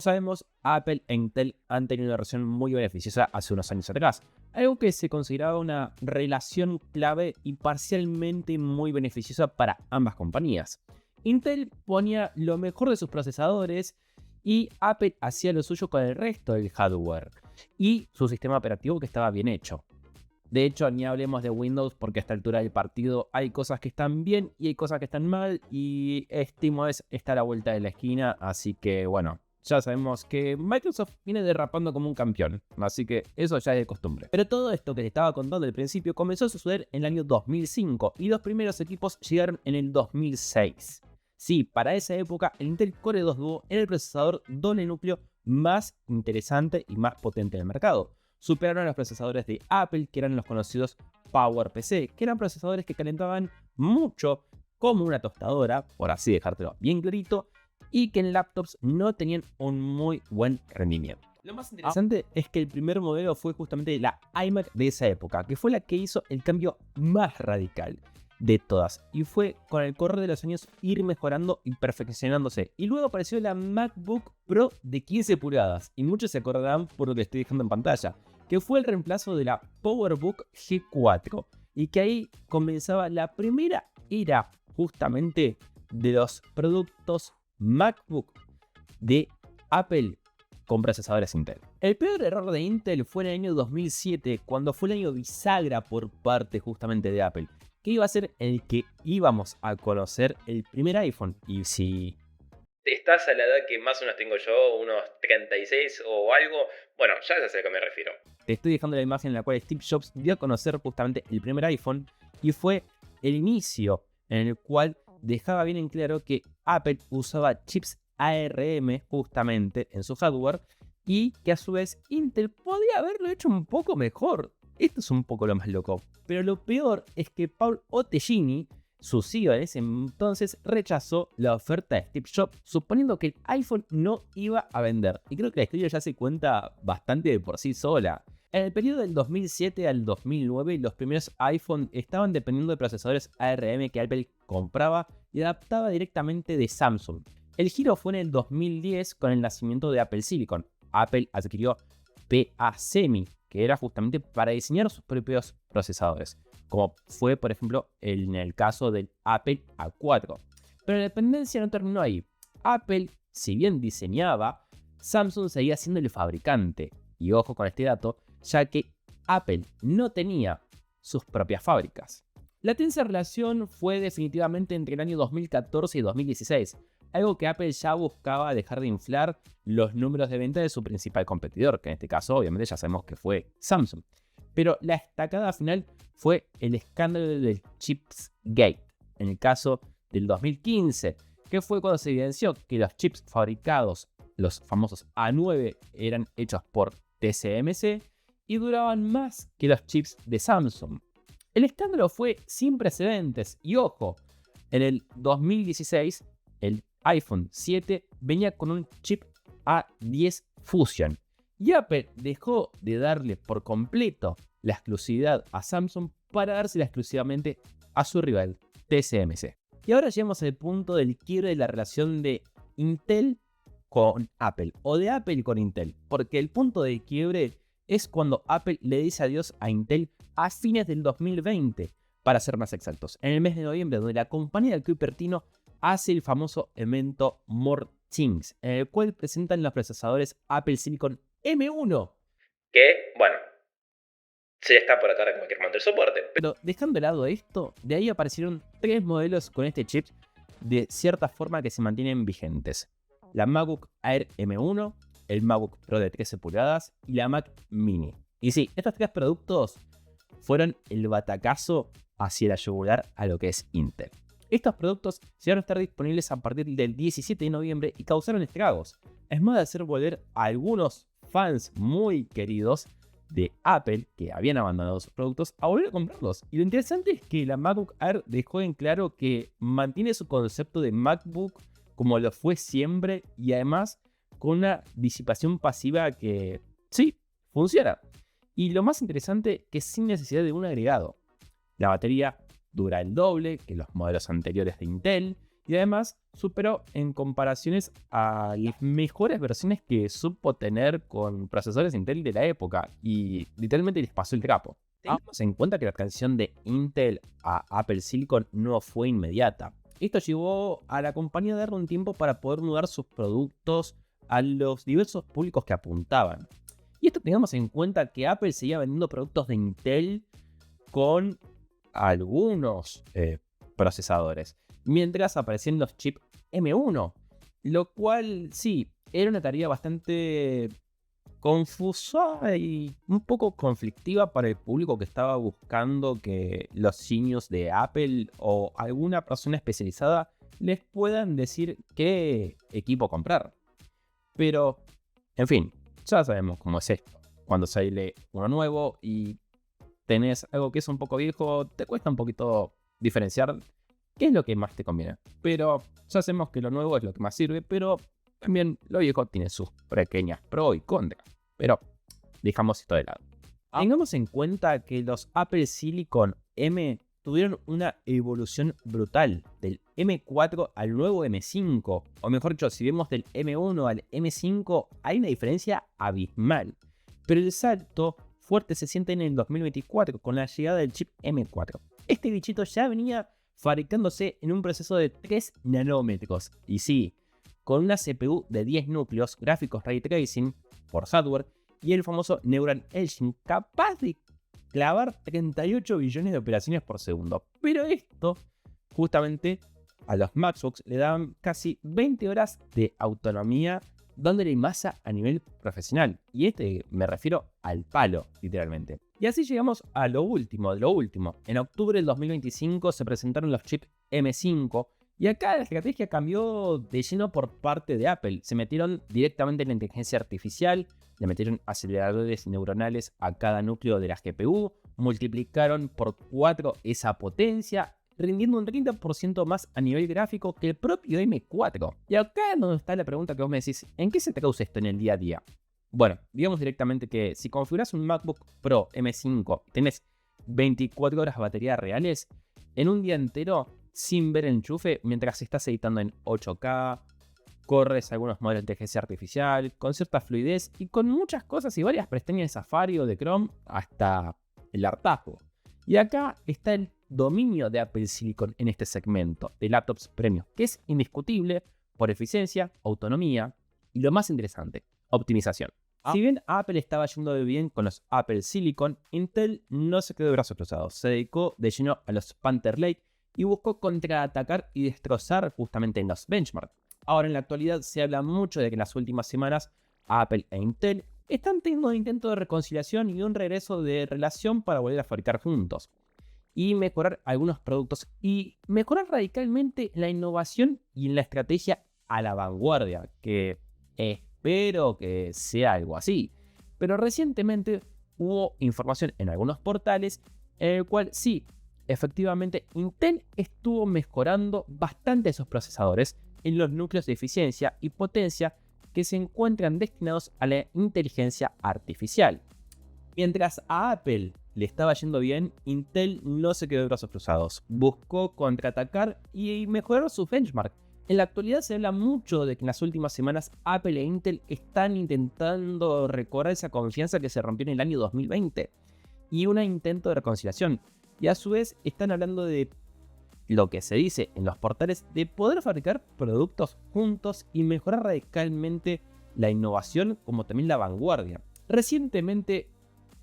Sabemos, Apple e Intel han tenido una relación muy beneficiosa hace unos años atrás, algo que se consideraba una relación clave y parcialmente muy beneficiosa para ambas compañías. Intel ponía lo mejor de sus procesadores y Apple hacía lo suyo con el resto del hardware y su sistema operativo que estaba bien hecho. De hecho, ni hablemos de Windows porque a esta altura del partido hay cosas que están bien y hay cosas que están mal y SteamOS está a la vuelta de la esquina, así que bueno, ya sabemos que Microsoft viene derrapando como un campeón, así que eso ya es de costumbre. Pero todo esto que les estaba contando al principio comenzó a suceder en el año 2005 y los primeros equipos llegaron en el 2006. Sí, para esa época el Intel Core 2 Duo era el procesador doble núcleo más interesante y más potente del mercado. Superaron a los procesadores de Apple, que eran los conocidos PowerPC, que eran procesadores que calentaban mucho como una tostadora, por así dejártelo bien clarito, y que en laptops no tenían un muy buen rendimiento. Lo más interesante es que el primer modelo fue justamente la iMac de esa época, que fue la que hizo el cambio más radical de todas, y fue con el correr de los años ir mejorando y perfeccionándose. Y luego apareció la MacBook Pro de 15 pulgadas, y muchos se acordarán por lo que estoy dejando en pantalla, que fue el reemplazo de la PowerBook G4, y que ahí comenzaba la primera era justamente de los productos MacBook de Apple con procesadores Intel. El peor error de Intel fue en el año 2007, cuando fue el año bisagra por parte justamente de Apple, que iba a ser el que íbamos a conocer el primer iPhone. Y si estás a la edad que más o menos tengo yo, unos 36 o algo, bueno, ya es a lo que me refiero. Te estoy dejando la imagen en la cual Steve Jobs dio a conocer justamente el primer iPhone, y fue el inicio en el cual dejaba bien en claro que Apple usaba chips ARM justamente en su hardware y que a su vez Intel podía haberlo hecho un poco mejor. Esto es un poco lo más loco. Pero lo peor es que Paul Ottellini, su CEO en ese entonces, rechazó la oferta de Steve Jobs, suponiendo que el iPhone no iba a vender. Y creo que la historia ya se cuenta bastante de por sí sola. En el periodo del 2007 al 2009, los primeros iPhone estaban dependiendo de procesadores ARM que Apple compraba y adaptaba directamente de Samsung. El giro fue en el 2010 con el nacimiento de Apple Silicon. Apple adquirió PA-Semi, que era justamente para diseñar sus propios procesadores, como fue por ejemplo en el caso del Apple A4. Pero la dependencia no terminó ahí. Apple, si bien diseñaba, Samsung seguía siendo el fabricante. Y ojo con este dato, ya que Apple no tenía sus propias fábricas. La tensa relación fue definitivamente entre el año 2014 y 2016, algo que Apple ya buscaba dejar de inflar los números de venta de su principal competidor, que en este caso obviamente ya sabemos que fue Samsung. Pero la estacada final fue el escándalo del Chips Gate, en el caso del 2015, que fue cuando se evidenció que los chips fabricados, los famosos A9, eran hechos por TSMC y duraban más que los chips de Samsung. El escándalo fue sin precedentes y ojo, en el 2016 el iPhone 7 venía con un chip A10 Fusion y Apple dejó de darle por completo la exclusividad a Samsung para dársela exclusivamente a su rival TSMC. Y ahora llegamos al punto del quiebre de la relación de Intel con Apple o de Apple con Intel, porque el punto de quiebre es cuando Apple le dice adiós a Intel a fines del 2020, para ser más exactos, en el mes de noviembre, donde la compañía de Cupertino hace el famoso evento More Things, en el cual presentan los procesadores Apple Silicon M1, que, bueno, se está por atar en cualquier momento el soporte. Pero dejando de lado esto, de ahí aparecieron 3 modelos con este chip de cierta forma que se mantienen vigentes: la MacBook Air M1, el MacBook Pro de 13 pulgadas y la Mac Mini. Y sí, estos 3 productos fueron el batacazo hacia la yugular a lo que es Intel. Estos productos se van a estar disponibles a partir del 17 de noviembre y causaron estragos. Es más de hacer volver a algunos fans muy queridos de Apple, que habían abandonado sus productos, a volver a comprarlos. Y lo interesante es que la MacBook Air dejó en claro que mantiene su concepto de MacBook como lo fue siempre y además con una disipación pasiva que sí, funciona. Y lo más interesante, que sin necesidad de un agregado. La batería dura el doble que los modelos anteriores de Intel Y además superó en comparaciones a las mejores versiones que supo tener con procesadores Intel de la época. Y literalmente les pasó el trapo. Tengamos en cuenta que la transición de Intel a Apple Silicon no fue inmediata. Esto llevó a la compañía a darle un tiempo para poder mudar sus productos a los diversos públicos que apuntaban. Y esto tengamos en cuenta que Apple seguía vendiendo productos de Intel con algunos procesadores, mientras aparecían los chips M1, lo cual sí, era una tarea bastante confusa y un poco conflictiva para el público que estaba buscando que los seniors de Apple o alguna persona especializada les puedan decir qué equipo comprar. Pero, en fin, ya sabemos cómo es esto. Cuando sale uno nuevo y tenés algo que es un poco viejo, te cuesta un poquito diferenciar qué es lo que más te conviene. Pero ya sabemos que lo nuevo es lo que más sirve, pero también lo viejo tiene sus pequeñas pros y contras. Pero dejamos esto de lado. Tengamos en cuenta que los Apple Silicon M tuvieron una evolución brutal del M4 al nuevo M5. O mejor dicho, si vemos del M1 al M5, hay una diferencia abismal. Pero el salto fuerte se siente en el 2024 con la llegada del chip M4. Este bichito ya venía fabricándose en un proceso de 3 nanómetros. Y sí, con una CPU de 10 núcleos, gráficos ray tracing por hardware y el famoso Neural Engine capaz de clavar 38 billones de operaciones por segundo. Pero esto, justamente, a los MacBooks le daban casi 20 horas de autonomía dándole masa a nivel profesional. Y me refiero al palo, literalmente. Y así llegamos a lo último de lo último. En octubre del 2025 se presentaron los chips M5. Y acá la estrategia cambió de lleno por parte de Apple. Se metieron directamente en la inteligencia artificial, le metieron aceleradores neuronales a cada núcleo de la GPU, multiplicaron por 4 esa potencia, rindiendo un 30% más a nivel gráfico que el propio M4. Y acá es donde está la pregunta que vos me decís, ¿en qué se traduce esto en el día a día? Bueno, digamos directamente que si configuras un MacBook Pro M5 y tenés 24 horas de batería reales, en un día entero, sin ver el enchufe, mientras estás editando en 8K, corres algunos modelos de inteligencia artificial, con cierta fluidez y con muchas cosas y varias pestañas de Safari o de Chrome hasta el hartazgo. Y acá está el dominio de Apple Silicon en este segmento de laptops premium, que es indiscutible por eficiencia, autonomía y lo más interesante, optimización. Si bien Apple estaba yendo bien con los Apple Silicon, Intel no se quedó de brazos cruzados, se dedicó de lleno a los Panther Lake y buscó contraatacar y destrozar justamente en los benchmarks. Ahora en la actualidad se habla mucho de que en las últimas semanas Apple e Intel están teniendo un intento de reconciliación y un regreso de relación para volver a fabricar juntos y mejorar algunos productos y mejorar radicalmente la innovación y en la estrategia a la vanguardia, que espero que sea algo así. Pero recientemente hubo información en algunos portales en el cual sí, efectivamente Intel estuvo mejorando bastante esos procesadores en los núcleos de eficiencia y potencia que se encuentran destinados a la inteligencia artificial. Mientras a Apple le estaba yendo bien, Intel no se quedó de brazos cruzados. Buscó contraatacar y mejorar sus benchmark. En la actualidad se habla mucho de que en las últimas semanas Apple e Intel están intentando recobrar esa confianza que se rompió en el año 2020 y un intento de reconciliación. Y a su vez están hablando de lo que se dice en los portales de poder fabricar productos juntos y mejorar radicalmente la innovación como también la vanguardia. Recientemente,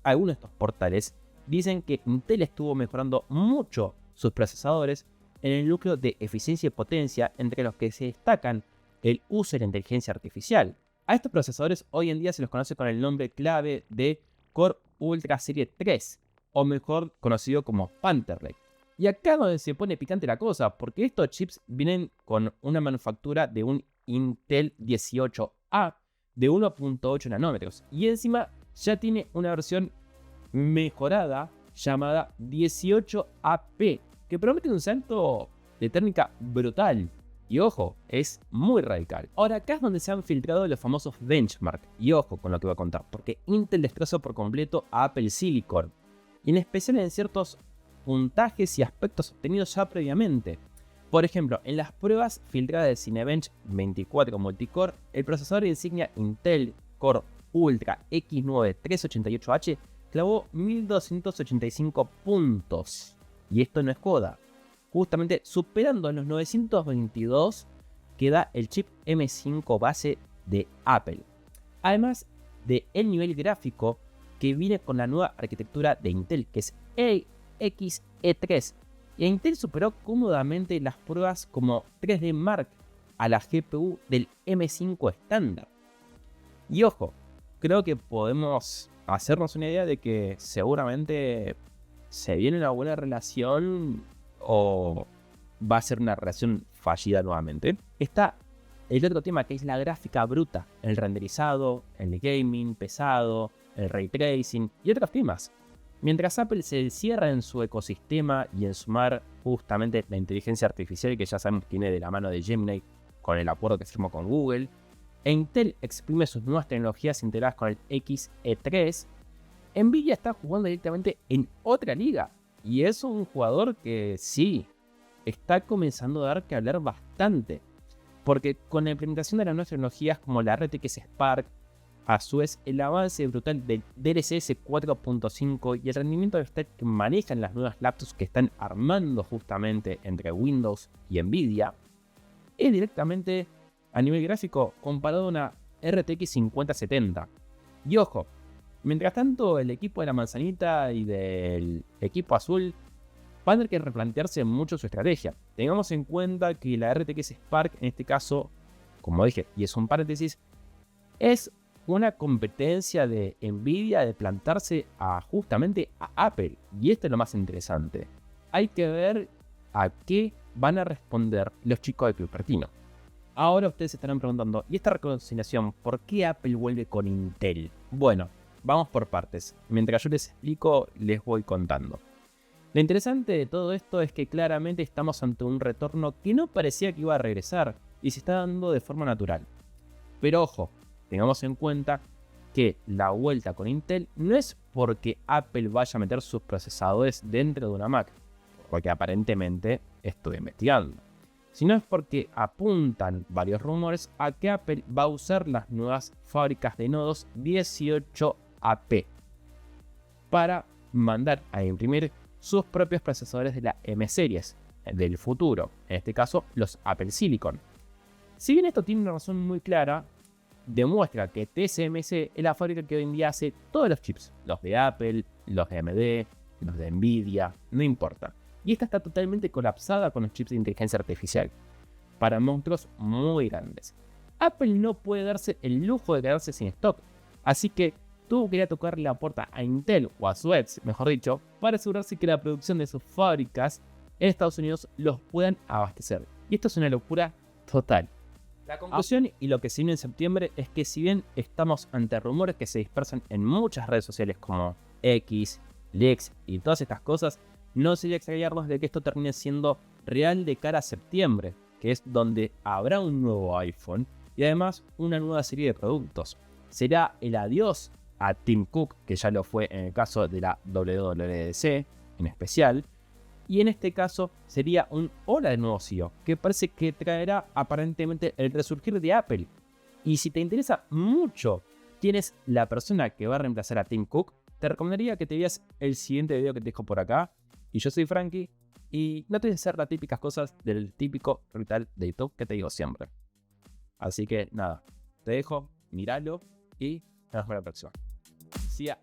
algunos de estos portales dicen que Intel estuvo mejorando mucho sus procesadores en el núcleo de eficiencia y potencia, entre los que se destacan el uso de la inteligencia artificial. A estos procesadores hoy en día se los conoce con el nombre clave de Core Ultra Serie 3, o mejor conocido como Panther Lake. Y acá es donde se pone picante la cosa, porque estos chips vienen con una manufactura de un Intel 18A de 1.8 nanómetros. Y encima ya tiene una versión mejorada llamada 18AP, que promete un salto de técnica brutal. Y ojo, es muy radical. Ahora acá es donde se han filtrado los famosos benchmark. Y ojo con lo que voy a contar, porque Intel destrozó por completo a Apple Silicon. Y en especial en ciertos puntajes y aspectos obtenidos ya previamente. Por ejemplo, en las pruebas filtradas de Cinebench 24 Multicore, el procesador insignia Intel Core Ultra X9 388H clavó 1285 puntos. Y esto no es joda. Justamente superando los 922 que da el chip M5 base de Apple. Además del nivel gráfico que viene con la nueva arquitectura de Intel, que es XE3. Y Intel superó cómodamente las pruebas como 3D Mark a la GPU del M5 estándar. Y ojo, creo que podemos hacernos una idea de que seguramente se viene una buena relación o va a ser una relación fallida nuevamente. Está el otro tema, que es la gráfica bruta, el renderizado, el gaming pesado, el ray tracing y otros temas. Mientras Apple se cierra en su ecosistema y en sumar justamente la inteligencia artificial que ya sabemos que viene de la mano de Gemini con el acuerdo que firmó con Google, e Intel exprime sus nuevas tecnologías integradas con el XE3, Nvidia está jugando directamente en otra liga. Y es un jugador que sí, está comenzando a dar que hablar bastante. Porque con la implementación de las nuevas tecnologías como la RTX Spark, a su vez el avance brutal del DLSS 4.5 y el rendimiento de stat que manejan las nuevas laptops que están armando justamente entre Windows y Nvidia, es directamente a nivel gráfico comparado a una RTX 5070. Y ojo, mientras tanto el equipo de la manzanita y del equipo azul van a tener que replantearse mucho su estrategia. Tengamos en cuenta que la RTX Spark en este caso, como dije, y es un paréntesis, es una competencia de Nvidia de plantarse justamente a Apple. Y esto es lo más interesante. Hay que ver a qué van a responder los chicos de Cupertino. Ahora ustedes se estarán preguntando, ¿y esta reconciliación por qué Apple vuelve con Intel? Bueno, vamos por partes. Mientras yo les explico, les voy contando. Lo interesante de todo esto es que claramente estamos ante un retorno que no parecía que iba a regresar y se está dando de forma natural. Pero ojo, tengamos en cuenta que la vuelta con Intel no es porque Apple vaya a meter sus procesadores dentro de una Mac, porque aparentemente estoy investigando, sino es porque apuntan varios rumores a que Apple va a usar las nuevas fábricas de nodos 18AP para mandar a imprimir sus propios procesadores de la M-Series del futuro, en este caso los Apple Silicon. Si bien esto tiene una razón muy clara, demuestra que TSMC es la fábrica que hoy en día hace todos los chips, los de Apple, los de AMD, los de Nvidia, no importa. Y esta está totalmente colapsada con los chips de inteligencia artificial, para monstruos muy grandes. Apple no puede darse el lujo de quedarse sin stock, así que tuvo que ir a tocarle la puerta a Intel, o a Suez, mejor dicho, para asegurarse que la producción de sus fábricas en Estados Unidos los puedan abastecer. Y esto es una locura total. La conclusión y lo que se viene en septiembre es que si bien estamos ante rumores que se dispersan en muchas redes sociales como X, Leaks y todas estas cosas, no sería extrañarnos de que esto termine siendo real de cara a septiembre, que es donde habrá un nuevo iPhone y además una nueva serie de productos. Será el adiós a Tim Cook, que ya lo fue en el caso de la WWDC en especial, y en este caso sería un hola de nuevo CEO, que parece que traerá aparentemente el resurgir de Apple. Y si te interesa mucho quién es la persona que va a reemplazar a Tim Cook, te recomendaría que te veas el siguiente video que te dejo por acá. Y yo soy Frankie, y no te dejes hacer las típicas cosas del típico ritual de YouTube que te digo siempre. Así que nada, te dejo, míralo y nos vemos la próxima. See ya.